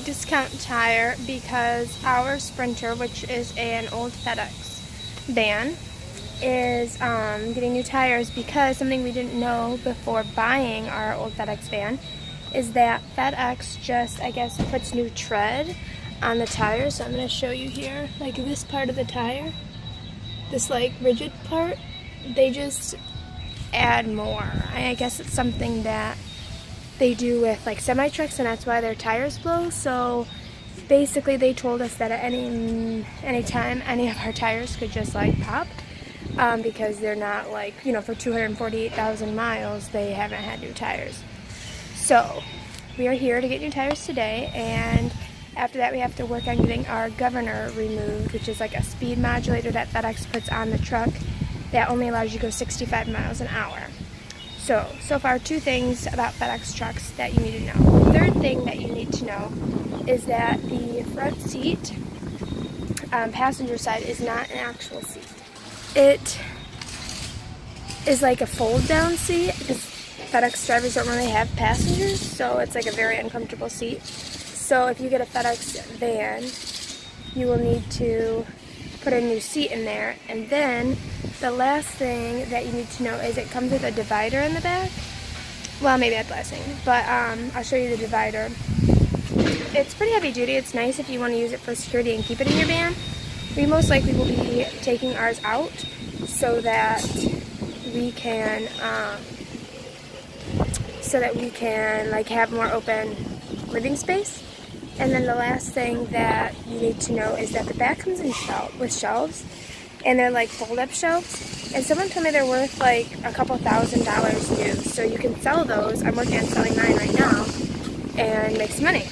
discount tire because our Sprinter, which is an old Fedex van, is getting new tires because something we didn't know before buying our old Fedex van is that FedEx just, I guess, puts new tread on the tire. So I'm going to show you here, like this part of the tire, this like rigid part, they just add more. I guess it's something that they do with like semi-trucks, and that's why their tires blow. So basically they told us that at any time any of our tires could just like pop, because they're not like, you know, for 248,000 miles they haven't had new tires. So we are here to get new tires today, and after that we have to work on getting our governor removed, which is like a speed modulator that FedEx puts on the truck that only allows you to go 65 miles an hour. So far, 2 things about FedEx trucks that you need to know. The third thing that you need to know is that the front seat, passenger side, is not an actual seat. It is like a fold-down seat because FedEx drivers don't really have passengers, so it's like a very uncomfortable seat. So if you get a FedEx van, you will need to put a new seat in there. And then the last thing that you need to know is it comes with a divider in the back. Well, maybe that's the last thing, but I'll show you the divider. It's pretty heavy duty. It's nice if you want to use it for security and keep it in your van. We most likely will be taking ours out so that we can like have more open living space. And then the last thing that you need to know is that the back comes in with shelves, and they're like fold-up shelves. And someone told me they're worth like a couple $1,000s new, so you can sell those. I'm working on selling mine right now and make some money.